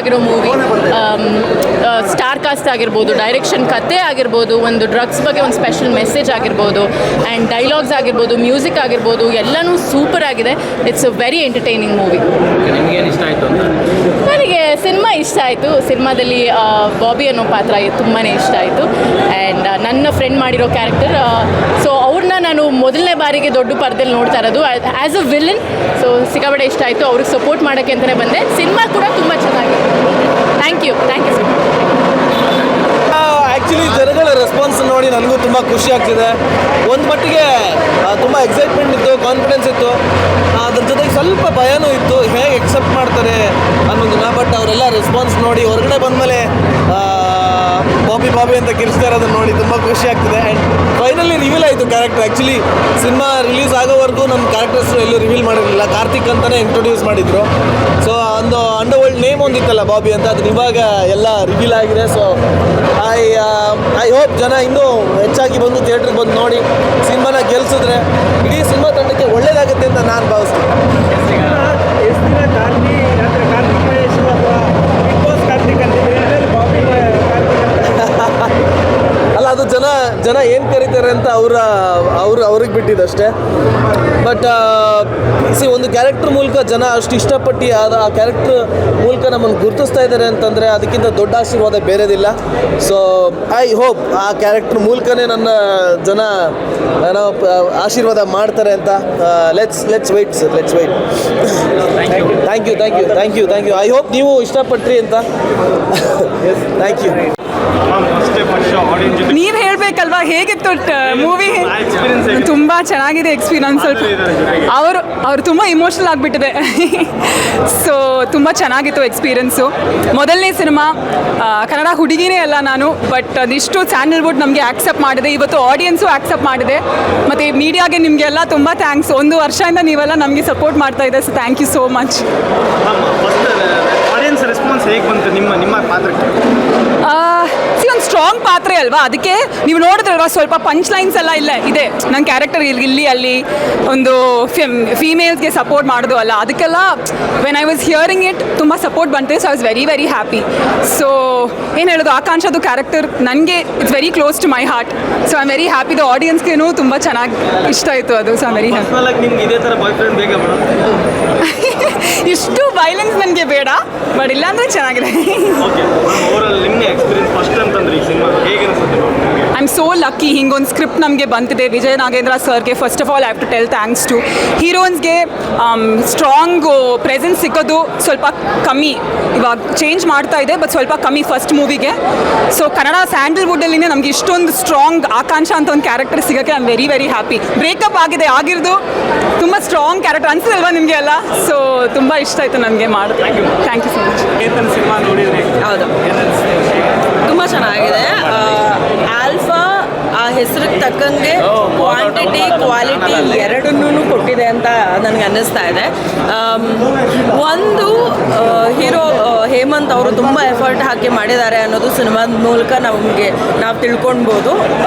ಆಗಿರೋ movie. Star cast ಆಗಿರ್ಬೋದು, direction ಕತೆ ಆಗಿರ್ಬೋದು, ಒಂದು ಡ್ರಗ್ಸ್ ಬಗ್ಗೆ ಒಂದು ಸ್ಪೆಷಲ್ ಮೆಸೇಜ್ ಆಗಿರ್ಬೋದು, ಆ್ಯಂಡ್ ಡೈಲಾಗ್ಸ್ ಆಗಿರ್ಬೋದು, ಮ್ಯೂಸಿಕ್ ಆಗಿರ್ಬೋದು, ಎಲ್ಲನೂ ಸೂಪರ್ ಆಗಿದೆ. It's a very entertaining movie. ನನಗೆ ಸಿನಿಮಾ ಇಷ್ಟ ಆಯಿತು. ಸಿನಿಮಾದಲ್ಲಿ ಬಾಬಿ ಅನ್ನೋ ಪಾತ್ರ ತುಂಬಾ ಇಷ್ಟ ಆಯಿತು. ಆ್ಯಂಡ್ ನನ್ನ ಫ್ರೆಂಡ್ ಮಾಡಿರೋ ಕ್ಯಾರೆಕ್ಟರ್, ಸೊ ಅವ್ರನ್ನ ನಾನು ಮೊದಲನೇ ಬಾರಿಗೆ ದೊಡ್ಡ ಪರದಲ್ಲಿ ನೋಡ್ತಾ ಇರೋದು ಆ್ಯಸ್ ಅ ವಿಲನ್. ಸೊ ಸಿಕ್ಕಾಪಟ್ಟೆ ಇಷ್ಟ ಆಯಿತು. ಅವ್ರಿಗೆ ಸಪೋರ್ಟ್ ಮಾಡೋಕ್ಕೆ ಅಂತಲೇ ಬಂದೆ. ಸಿನಿಮಾ ಕೂಡ ತುಂಬ ಚೆನ್ನಾಗಿದೆ. Thank you so much. Actually ಜನಗಳ ರೆಸ್ಪಾನ್ಸ್ ನೋಡಿ ನನಗೂ ತುಂಬ ಖುಷಿ ಆಗ್ತಿದೆ. ಒಂದು ಮಟ್ಟಿಗೆ ತುಂಬ ಎಕ್ಸೈಟ್ಮೆಂಟ್ ಇತ್ತು, ಕಾನ್ಫಿಡೆನ್ಸ್ ಇತ್ತು, ಅದ್ರ ಜೊತೆಗೆ ಸ್ವಲ್ಪ ಭಯನೂ ಇತ್ತು, ಹೇಗೆ ಎಕ್ಸೆಪ್ಟ್ ಮಾಡ್ತಾರೆ ಅನ್ನೋದನ್ನ. ಬಟ್ ಅವರೆಲ್ಲ ರೆಸ್ಪಾನ್ಸ್ ನೋಡಿ ಹೊರಗಡೆ ಬಂದಮೇಲೆ ಬಾಬಿ ಬಾಬಿ ಅಂತ ಕಿರಿಸ್ತಾ ಇರೋದನ್ನ ನೋಡಿ ತುಂಬ ಖುಷಿ ಆಗ್ತಿದೆ. ಆ್ಯಂಡ್ ಫೈನಲಿ ರಿವೀಲ್ ಆಯಿತು ಕ್ಯಾರೆಕ್ಟರ್. ಆ್ಯಕ್ಚುಲಿ ಸಿನಿಮಾ ರಿಲೀಸ್ ಆಗೋವರೆಗೂ ನಮ್ಮ ಕ್ಯಾರೆಕ್ಟರ್ಸ್ ಎಲ್ಲೂ ರಿವೀಲ್ ಮಾಡಿರಲಿಲ್ಲ. ಕಾರ್ತಿಕ್ ಅಂತಲೇ ಇಂಟ್ರೊಡ್ಯೂಸ್ ಮಾಡಿದ್ರು. ಸೊ ಒಂದು ಅಂಡರ್ ವರ್ಲ್ಡ್ ನೇಮ್ ಒಂದಿತ್ತಲ್ಲ ಬಾಬಿ ಅಂತ, ಅದನ್ನ ಇವಾಗ ಎಲ್ಲ ರಿವೀಲ್ ಆಗಿದೆ. ಸೊ ಐ ಹೋಪ್ ಜನ ಇನ್ನೂ ಹೆಚ್ಚಾಗಿ ಬಂದು ಥಿಯೇಟ್ರಿಗೆ ಬಂದು ನೋಡಿ ಸಿನಿಮಾನ ಗೆಲ್ಸಿದ್ರೆ ಇಡೀ ಸಿನಿಮಾ ತಂಡಕ್ಕೆ ಒಳ್ಳೇದಾಗುತ್ತೆ ಅಂತ ನಾನು ಭಾವಿಸ್ತೀನಿ. ಅಲ್ಲ, ಅದು ಜನ ಏನು ಕರೀತಾರೆ ಅಂತ ಅವ್ರಿಗೆ ಬಿಟ್ಟಿದ್ದಷ್ಟೇ. ಬಟ್ ಒಂದು ಕ್ಯಾರೆಕ್ಟರ್ ಮೂಲಕ ಜನ ಅಷ್ಟು ಇಷ್ಟಪಟ್ಟು ಆ ಕ್ಯಾರೆಕ್ಟರ್ ಮೂಲಕ ನಮ್ಮನ್ನು ಗುರುತಿಸ್ತಾ ಇದ್ದಾರೆ ಅಂತಂದರೆ ಅದಕ್ಕಿಂತ ದೊಡ್ಡ ಆಶೀರ್ವಾದ ಬೇರೆದಿಲ್ಲ. ಸೊ ಐ ಹೋಪ್ ಆ ಕ್ಯಾರೆಕ್ಟರ್ ಮೂಲಕನೇ ನನ್ನ ಜನ ಆಶೀರ್ವಾದ ಮಾಡ್ತಾರೆ ಅಂತ. Let's wait sir, let's wait. Thank you. I hope ನೀವು ಇಷ್ಟಪಟ್ರಿ ಅಂತ. Thank you. ನೀವು ಹೇಳಬೇಕಲ್ವಾ ಹೇಗಿತ್ತು ಮೂವಿ? ತುಂಬ ಚೆನ್ನಾಗಿದೆ ಎಕ್ಸ್ಪೀರಿಯನ್ಸ್. ಸ್ವಲ್ಪ ಅವರು ತುಂಬ ಇಮೋಷ್ನಲ್ ಆಗಿಬಿಟ್ಟಿದೆ. ಸೊ ತುಂಬ ಚೆನ್ನಾಗಿತ್ತು ಎಕ್ಸ್ಪೀರಿಯನ್ಸು. ಮೊದಲನೇ ಸಿನಿಮಾ, ಕನ್ನಡ ಹುಡುಗಿನೇ ಅಲ್ಲ ನಾನು, ಬಟ್ ಅದಿಷ್ಟು ಸ್ಯಾಂಡಲ್ವುಡ್ ನಮಗೆ ಆಕ್ಸೆಪ್ಟ್ ಮಾಡಿದೆ. ಇವತ್ತು ಆಡಿಯನ್ಸು ಆಕ್ಸೆಪ್ಟ್ ಮಾಡಿದೆ. ಮತ್ತು ಮೀಡಿಯಾಗೆ ನಿಮಗೆಲ್ಲ ತುಂಬ ಥ್ಯಾಂಕ್ಸ್. 1 ವರ್ಷದಿಂದ ನೀವೆಲ್ಲ ನಮಗೆ ಸಪೋರ್ಟ್ ಮಾಡ್ತಾ ಇದೆ. So thank you so much. Audience response ಹೇಗೆ ಬಂತು ನಿಮ್ಮ ಪಾತ್ರಕ್ಕೆ? ಒಂದು ಸ್ಟ್ರಾಂಗ್ ಪಾತ್ರೆ ಅಲ್ವಾ, ಅದಕ್ಕೆ ನೀವು ನೋಡಿದ್ರಲ್ವಾ ಸ್ವಲ್ಪ ಪಂಚ್ ಲೈನ್ಸ್ ಎಲ್ಲ ಇದೆ. ನನ್ನ ಕ್ಯಾರೆಕ್ಟರ್ ಇಲ್ಲಿ ಅಲ್ಲಿ ಒಂದು ಫೀಮೇಲ್ಸ್ಗೆ ಸಪೋರ್ಟ್ ಮಾಡೋದು ಅಲ್ಲ, ಅದಕ್ಕೆಲ್ಲ when I was hearing it ತುಂಬ ಸಪೋರ್ಟ್ ಬಂತು. So I was very very happy. So ಏನು ಹೇಳೋದು, ಆಕಾಂಕ್ಷದು ಕ್ಯಾರೆಕ್ಟರ್ ನನಗೆ it's very close to my heart. So I am very happy. The ಆಡಿಯನ್ಸ್ಗೇನು ತುಂಬ ಚೆನ್ನಾಗಿ ಇಷ್ಟ ಆಯಿತು ಅದು. So I am very happy. ಇದೇ ಥರ ಬಾಯ್ ಫ್ರೆಂಡ್ ಬೇಗ ಇಷ್ಟು ವೈಲೆನ್ಸ್ ನನಗೆ ಬೇಡ, ಬಟ್ ಇಲ್ಲಾಂದರೆ ಚೆನ್ನಾಗಿದೆ. I am so lucky. ಹಿಂಗೊಂದು ಸ್ಕ್ರಿಪ್ಟ್ ನಮಗೆ ಬಂತಿದೆ ವಿಜಯ ನಾಗೇಂದ್ರ ಸರ್ಗೆ. First of all I have to tell thanks to ಹೀರೋನ್ಸ್ಗೆ. ಸ್ಟ್ರಾಂಗ್ ಪ್ರೆಸೆನ್ಸ್ ಸಿಕ್ಕೋದು ಸ್ವಲ್ಪ ಕಮ್ಮಿ, ಇವಾಗ ಚೇಂಜ್ ಮಾಡ್ತಾ ಇದೆ, ಬಟ್ ಸ್ವಲ್ಪ ಕಮ್ಮಿ ಫಸ್ಟ್ ಮೂವಿಗೆ. ಸೊ ಕನ್ನಡ ಸ್ಯಾಂಡಲ್ವುಡ್ಡಲ್ಲಿನೇ ನಮಗೆ ಇಷ್ಟೊಂದು ಸ್ಟ್ರಾಂಗ್ ಆಕಾಂಕ್ಷ ಅಂತ ಒಂದು ಕ್ಯಾರೆಕ್ಟರ್ ಸಿಗೋಕ್ಕೆ I am very very happy. Breakup ಆಗಿದೆ, ಆಗಿರೋದು ತುಂಬ ಸ್ಟ್ರಾಂಗ್ ಕ್ಯಾರೆಕ್ಟರ್ ಅನ್ಸಲ್ವಾ ನಿಮಗೆ ಎಲ್ಲ? ಸೊ ತುಂಬ ಇಷ್ಟ ಆಯಿತು ನನಗೆ ಮಾಡೋದು. Thank you so much. Cinema ನೋಡಿದ್ರೆ ಹೌದು, ತುಂಬ ಚೆನ್ನಾಗಿದೆ. ಆಲ್ಫಾ ಆ ಹೆಸರಿಗೆ ತಕ್ಕಂಗೆ ಕ್ವಾಂಟಿಟಿ ಕ್ವಾಲಿಟಿ ಎರಡನ್ನೂ ಕೊಟ್ಟಿದೆ ಅಂತ ನನಗೆ ಅನ್ನಿಸ್ತಾ ಇದೆ. ಒಂದು ಹೀರೋ ಹೇಮಂತ್ ಅವರು ತುಂಬ ಎಫರ್ಟ್ ಹಾಕಿ ಮಾಡಿದ್ದಾರೆ ಅನ್ನೋದು ಸಿನಿಮಾದ ಮೂಲಕ ನಾವು ತಿಳ್ಕೊಳ್ಬೋದು.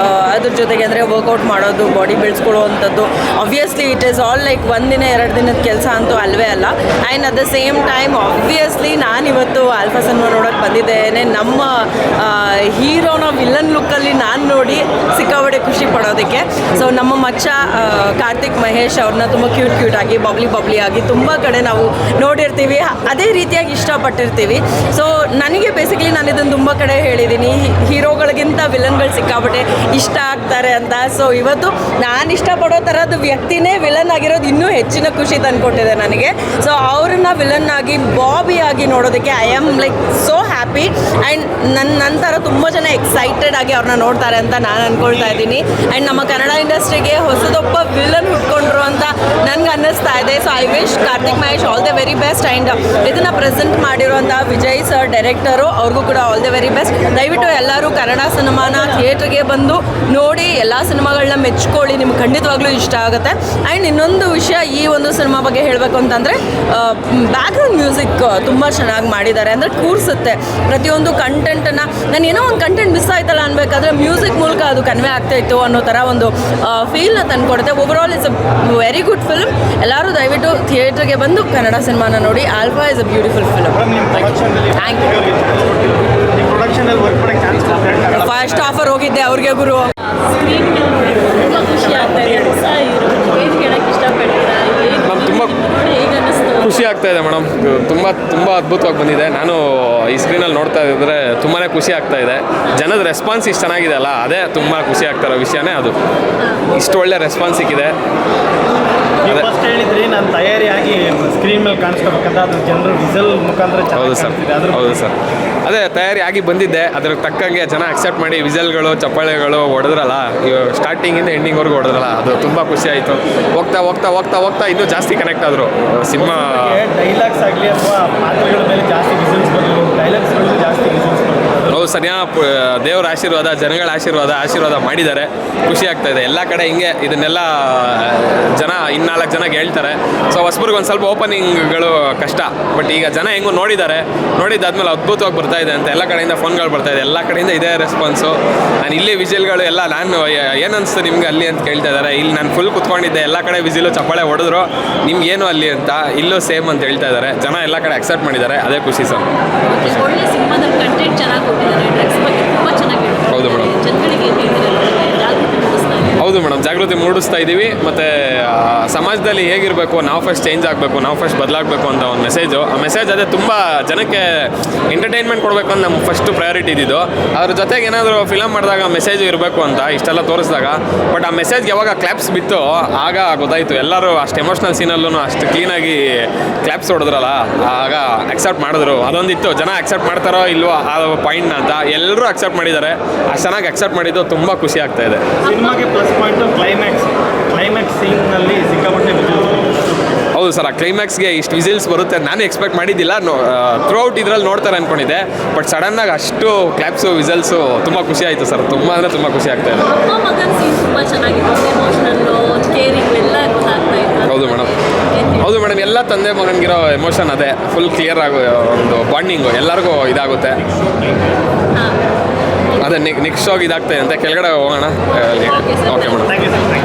ಅದ್ರ ಜೊತೆಗೆ ಅಂದರೆ ವರ್ಕೌಟ್ ಮಾಡೋದು, ಬಾಡಿ ಬೆಳೆಸ್ಕೊಳ್ಳುವಂಥದ್ದು, obviously it is all like 1 ದಿನ 2 ದಿನದ ಕೆಲಸ ಅಂತೂ ಅಲ್ವೇ ಅಲ್ಲ. And at the same time obviously ನಾನಿವತ್ತು ಆಲ್ಫಾ ಸಿನಿಮಾ ನೋಡೋಕ್ಕೆ ಬಂದಿದ್ದೇನೆ. ನಮ್ಮ ಹೀರೋನ ವಿಲನ್ ಲುಕ್ಕಲ್ಲಿ ನಾನು ನೋಡಿ ಸಿಕ್ಕಾಪಟ್ಟೆ ಖುಷಿ ಪಡೋದಕ್ಕೆ. ಸೊ ನಮ್ಮ ಮಚ್ಚ ಕಾರ್ತಿಕ್ ಮಹೇಶ್ ಅವ್ರನ್ನ ತುಂಬ ಕ್ಯೂಟ್ ಆಗಿ ಬಬ್ಲಿ ಆಗಿ ತುಂಬ ಕಡೆ ನಾವು ನೋಡಿರ್ತೀವಿ, ಅದೇ ರೀತಿಯಾಗಿ ಇಷ್ಟಪಟ್ಟಿರ್ತೀವಿ. ಸೊ ನನಗೆ ಬೇಸಿಕಲಿ ನಾನು ಇದನ್ನು ತುಂಬ ಕಡೆ ಹೇಳಿದ್ದೀನಿ, ಹೀರೋಗಳಿಗಿಂತ ವಿಲನ್ಗಳು ಸಿಕ್ಕಾಪಟ್ಟೆ ಇಷ್ಟ ಆಗ್ತಾರೆ ಅಂತ. ಸೊ ಇವತ್ತು ನಾನು ಇಷ್ಟಪಡೋ ಥರದ ವ್ಯಕ್ತಿನೇ ವಿಲನ್ ಆಗಿರೋದು ಇನ್ನೂ ಹೆಚ್ಚಿನ ಖುಷಿ ತಂದುಕೊಟ್ಟಿದೆ ನನಗೆ. ಸೊ ಅವ್ರನ್ನ ವಿಲನ್ ಆಗಿ ಬಾಬಿ ಆಗಿ ನೋಡೋದಕ್ಕೆ I am like so happy. And ನನ್ನ ಥರ ತುಂಬ ಜನ ಎಕ್ಸೈಟೆಡ್ ಆಗಿ ಅವ್ರನ್ನ ನೋಡ್ತಾರೆ ಅಂತ ನಾನು ಅಂದ್ಕೊಳ್ತಾ ಇದ್ದೀನಿ. ಆ್ಯಂಡ್ ನಮ್ಮ ಕನ್ನಡ ಇಂಡಸ್ಟ್ರಿಗೆ ಹೊಸದೊಬ್ಬ ವಿಲನ್ ಹುಟ್ಕೊಂಡ್ರು ಅಂತ ನನಗೆ ಅನ್ನಿಸ್ತಾ ಇದೆ. So I wish Karthik Mahesh all the very best. And ಇದನ್ನು ಪ್ರೆಸೆಂಟ್ ಮಾಡಿರುವಂಥ ವಿಜಯ್ ಸರ್ ಡೈರೆಕ್ಟರು, ಅವ್ರಿಗೂ ಕೂಡ ಆಲ್ ದ ವೆರಿ ಬೆಸ್ಟ್. ದಯವಿಟ್ಟು ಎಲ್ಲರೂ ಕನ್ನಡ ಸಿನಿಮಾನ ಥಿಯೇಟ್ರಿಗೆ ಬಂದು ನೋಡಿ, ಎಲ್ಲ ಸಿನಿಮಾಗಳನ್ನ ಮೆಚ್ಕೊಳ್ಳಿ, ನಿಮ್ಗೆ ಖಂಡಿತವಾಗ್ಲೂ ಇಷ್ಟ ಆಗುತ್ತೆ. ಆ್ಯಂಡ್ ಇನ್ನೊಂದು ವಿಷಯ ಈ ಒಂದು ಸಿನಿಮಾ ಬಗ್ಗೆ ಹೇಳಬೇಕು ಅಂತಂದರೆ, ಬ್ಯಾಕ್ಗ್ರೌಂಡ್ ಮ್ಯೂಸಿಕ್ ತುಂಬ ಚೆನ್ನಾಗಿ ಮಾಡಿದ್ದಾರೆ, ಅಂದರೆ ಕೂರಿಸುತ್ತೆ ಪ್ರತಿಯೊಂದು ಕಂಟೆಂಟನ್ನು. ನಾನು ಏನೋ ಒಂದು ಕಂಟೆಂಟ್ ಮಿಸ್ ಆಯ್ತಲ್ಲ ಅನ್ಬೇಕಾದ್ರೆ ಮ್ಯೂಸಿಕ್ ಮೂಲಕ ಅದು ಕನ್ವೆ ಆಗ್ತಾಯಿತ್ತು ಅನ್ನೋ ಥರ ಒಂದು ಫೀಲ್ನ ತಂದುಕೊಡುತ್ತೆ. Overall it's a very good film. ಎಲ್ಲರೂ ದಯವಿಟ್ಟು ಥಿಯೇಟ್ರಿಗೆ ಬಂದು ಕನ್ನಡ ಸಿನಿಮಾನ ನೋಡಿ. Alpha is a beautiful film. Thank you. ಪ್ರೊಡಕ್ಷನಲ್ಲಿ ವರ್ಕ್ ಮಾಡೋಕ್ಕೆ ಚಾನ್ಸ್ ಫಸ್ಟ್ ಆಫರ್ ಹೋಗಿದ್ದೆ ಅವ್ರಿಗೆ ಗುರು. ತುಂಬ ಖುಷಿ ಆಗ್ತಾ ಇದೆ. ಹೊಸ ಹೀರೋ ಏನು ಹೇಳಕ್ಕೆ ಇಷ್ಟಪಡ್ತೀರಾ? ಮ್ಯಾಮ್ ತುಂಬ ಹೇಗೆ ಅನ್ನಿಸ್ತು? ಖುಷಿ ಆಗ್ತಾ ಇದೆ ಮೇಡಮ್. ತುಂಬ ಅದ್ಭುತವಾಗಿ ಬಂದಿದೆ. ನಾನು ಈ ಸ್ಕ್ರೀನಲ್ಲಿ ನೋಡ್ತಾ ಇದ್ದರೆ ತುಂಬಾ ಖುಷಿ ಆಗ್ತಾ ಇದೆ. ಜನದ ರೆಸ್ಪಾನ್ಸ್ ಇಷ್ಟು ಚೆನ್ನಾಗಿದೆ ಅಲ್ಲ, ಅದೇ ತುಂಬ ಖುಷಿ ಆಗ್ತಾ ಇರೋ ವಿಷಯನೇ ಅದು. ಇಷ್ಟು ಒಳ್ಳೆ ರೆಸ್ಪಾನ್ಸ್ ಸಿಕ್ಕಿದೆ. ನೀವು ಫಸ್ಟ್ ಹೇಳಿದ್ರಿ ನಾನು ತಯಾರಿಯಾಗಿ ಸ್ಕ್ರೀನ್ ಮೇಲೆ ಕಾಣಿಸ್ಕೋಬೇಕಂತ, ಅದು ಜನರು ವಿಸಲ್ ಮುಖಾಂತರ ಹೌದು ಸರ್, ಹೌದು ಸರ್. ಅದೇ ತಯಾರಿ ಆಗಿ ಬಂದಿದ್ದೆ, ಅದ್ರ ತಕ್ಕಂಗೆ ಜನ ಅಕ್ಸೆಪ್ಟ್ ಮಾಡಿ ವಿಸಲ್ಗಳು ಚಪ್ಪಾಳೆಗಳು ಹೊಡೆದ್ರಲ್ಲ, ಸ್ಟಾರ್ಟಿಂಗಿಂದ ಎಂಡಿಂಗ್ವರೆಗೂ ಹೊಡೆದ್ರಲ್ಲ, ಅದು ತುಂಬ ಖುಷಿ ಆಯಿತು. ಹೋಗ್ತಾ ಹೋಗ್ತಾ ಹೋಗ್ತಾ ಹೋಗ್ತಾ ಇನ್ನೂ ಜಾಸ್ತಿ ಕನೆಕ್ಟ್ ಆದರು ಸಿನಿಮಾ. ಡೈಲಾಗ್ಸ್ ಆಗಲಿ ಅಥವಾ ಪಾತ್ರಗಳ ಮೇಲೆ ಜಾಸ್ತಿ ವಿಸಲ್ಸ್ ಬರಲಿ, ಡೈಲಾಗ್ಸ್ಗಳು ಜಾಸ್ತಿ ವಿಸಲ್ಸ್ ಬರಲಿ. ಹೌದು ಸರ್, ದೇವರ ಆಶೀರ್ವಾದ, ಜನಗಳ ಆಶೀರ್ವಾದ ಮಾಡಿದ್ದಾರೆ. ಖುಷಿ ಆಗ್ತಾ ಇದೆ. ಎಲ್ಲ ಕಡೆ ಹಿಂಗೆ ಇದನ್ನೆಲ್ಲ ಜನ ಇನ್ನಾಲ್ಕು ಜನಕ್ಕೆ ಹೇಳ್ತಾರೆ. ಸೊ ಹೊಸಬ್ರಿಗೆ ಒಂದು ಸ್ವಲ್ಪ ಓಪನಿಂಗ್ಗಳು ಕಷ್ಟ, ಬಟ್ ಈಗ ಜನ ಹೆಂಗೂ ನೋಡಿದ್ದಾದ್ಮೇಲೆ ಅದ್ಭುತವಾಗಿ ಬರ್ತಾ ಇದೆ ಅಂತ ಎಲ್ಲ ಕಡೆಯಿಂದ ಫೋನ್ಗಳು ಬರ್ತಾ ಇದೆ. ಎಲ್ಲ ಕಡೆಯಿಂದ ಇದೇ ರೆಸ್ಪಾನ್ಸು. ನಾನು ಇಲ್ಲಿ ವಿಜಿಲ್ಗಳು ಎಲ್ಲ ನಾನು ಏನನ್ನಿಸ್ತು ನಿಮ್ಗೆ ಅಲ್ಲಿ ಅಂತ ಕೇಳ್ತಾ ಇದ್ದಾರೆ. ಇಲ್ಲಿ ನಾನು ಫುಲ್ ಕುತ್ಕೊಂಡಿದ್ದೆ, ಎಲ್ಲ ಕಡೆ ವಿಜಿಲು ಚಪ್ಪಾಳೆ ಹೊಡೆದ್ರು, ನಿಮ್ಗೇನು ಅಲ್ಲಿ ಅಂತ. ಇಲ್ಲೂ ಸೇಮ್ ಅಂತ ಹೇಳ್ತಾ ಇದ್ದಾರೆ. ಜನ ಎಲ್ಲ ಕಡೆ ಅಕ್ಸೆಪ್ಟ್ ಮಾಡಿದ್ದಾರೆ, ಅದೇ ಖುಷಿ ಸರ್. ಒಳ್ಳೆ ಸಿನಿಮಾದಲ್ಲಿ ಕಂಟೆಂಟ್ ಚೆನ್ನಾಗಿ ಕೊಟ್ಟಿದ್ದಾರೆ. ಡ್ರಗ್ಸ್ ಬಗ್ಗೆ ತುಂಬ ಚೆನ್ನಾಗಿ ಹೇಳ್ತಾರೆ. ಹೌದು ಮೇಡಮ್. ಜನಗಳಿಗೆ ಏನು ಹೇಳ್ತಾರೆ, ಜಾಗೃತಿ ಮೂಡಿಸ್ತಾ ಇದೆ. ಹೌದು ಮೇಡಮ್, ಜಾಗೃತಿ ಮೂಡಿಸ್ತಾ ಇದ್ದೀವಿ. ಮತ್ತು ಸಮಾಜದಲ್ಲಿ ಹೇಗಿರಬೇಕು, ನಾವು ಫಸ್ಟ್ ಚೇಂಜ್ ಆಗಬೇಕು, ನಾವು ಫಸ್ಟ್ ಬದಲಾಗಬೇಕು ಅಂತ ಒಂದು ಮೆಸೇಜು. ಆ ಮೆಸೇಜ್ ಅದೇ ತುಂಬ ಜನಕ್ಕೆ ಎಂಟರ್ಟೈನ್ಮೆಂಟ್ ಕೊಡಬೇಕು ಅಂತ ನಮ್ಮ ಫಸ್ಟ್ ಪ್ರಯಾರಿಟಿ ಇದ್ದಿದ್ದು. ಅದ್ರ ಜೊತೆಗೆ ಏನಾದರೂ ಫಿಲಮ್ ಮಾಡಿದಾಗ ಮೆಸೇಜು ಇರಬೇಕು ಅಂತ ಇಷ್ಟೆಲ್ಲ ತೋರಿಸಿದಾಗ, ಬಟ್ ಆ ಮೆಸೇಜ್ಗೆ ಯಾವಾಗ ಕ್ಲಾಪ್ಸ್ ಬಿತ್ತು ಆಗ ಗೊತ್ತಾಯಿತು. ಎಲ್ಲರೂ ಅಷ್ಟು ಎಮೋಷ್ನಲ್ ಸೀನಲ್ಲೂ ಅಷ್ಟು ಕ್ಲೀನಾಗಿ ಕ್ಲಾಪ್ಸ್ ಹೊಡೆದ್ರಲ್ಲ, ಆಗ ಅಕ್ಸೆಪ್ಟ್ ಮಾಡಿದ್ರು. ಅದೊಂದಿತ್ತು, ಜನ ಅಕ್ಸೆಪ್ಟ್ ಮಾಡ್ತಾರೋ ಇಲ್ವೋ ಆ ಪಾಯಿಂಟ್ನ ಅಂತ. ಎಲ್ಲರೂ ಅಕ್ಸೆಪ್ಟ್ ಮಾಡಿದ್ದಾರೆ. ಅಷ್ಟು ಚೆನ್ನಾಗಿ ಅಕ್ಸೆಪ್ಟ್ ಮಾಡಿದ್ದು ತುಂಬ ಖುಷಿ ಆಗ್ತಾ ಇದೆ. ಸಿನಿಮಾಗೆ ಪ್ಲಸ್ ಪಾಯಿಂಟು ಕ್ಲೈಮ್ಯಾಕ್ಸ್ ಸೀನ್ನಲ್ಲಿ ಸಿಕ್ಕಾಪಟ್ಟೆ ವಿಸಲ್ಸ್. ಹೌದು ಸರ್, ಆ ಕ್ಲೈಮ್ಯಾಕ್ಸ್ಗೆ ಇಷ್ಟು ವಿಸಿಲ್ಸ್ ಬರುತ್ತೆ ನಾನು ಎಕ್ಸ್ಪೆಕ್ಟ್ ಮಾಡಿದ್ದಿಲ್ಲ. ಥ್ರೂ ಔಟ್ ಇದರಲ್ಲಿ ನೋಡ್ತಾರೆ ಅಂದ್ಕೊಂಡಿದ್ದೆ, ಬಟ್ ಸಡನ್ನಾಗಿ ಅಷ್ಟು ಕ್ಲಾಪ್ಸು ವಿಸಲ್ಸು ತುಂಬ ಖುಷಿ ಆಯಿತು ಸರ್. ತುಂಬ ಅಂದರೆ ತುಂಬ ಖುಷಿ ಆಗ್ತಾ ಇದೆ. ಅಪ್ಪ ಮಗನ ಸೀನ್ ತುಂಬ ಚೆನ್ನಾಗಿತ್ತು. ಎಮೋಷನಲ್ಲು, ಕೇರಿಂಗ್ ಎಲ್ಲ ಗೊತ್ತಾಗ್ತಾ ಇತ್ತು. ಹೌದು ಮೇಡಮ್, ಎಲ್ಲ ತಂದೆ ಮಗನಿಗಿರೋ ಎಮೋಷನ್ ಅದೇ. ಫುಲ್ ಕ್ಲಿಯರ್ ಆಗೋ ಒಂದು ಬಾಂಡಿಂಗು ಎಲ್ಲರಿಗೂ ಇದಾಗುತ್ತೆ. ಅದೇ ನೆಕ್ಸ್ಟ್ ಹೋಗಿ ಇದಾಗ್ತಾಯಿದೆ ಅಂತ ಕೆಳಗಡೆ ಹೋಗೋಣ. Okay madam. Thank you sir.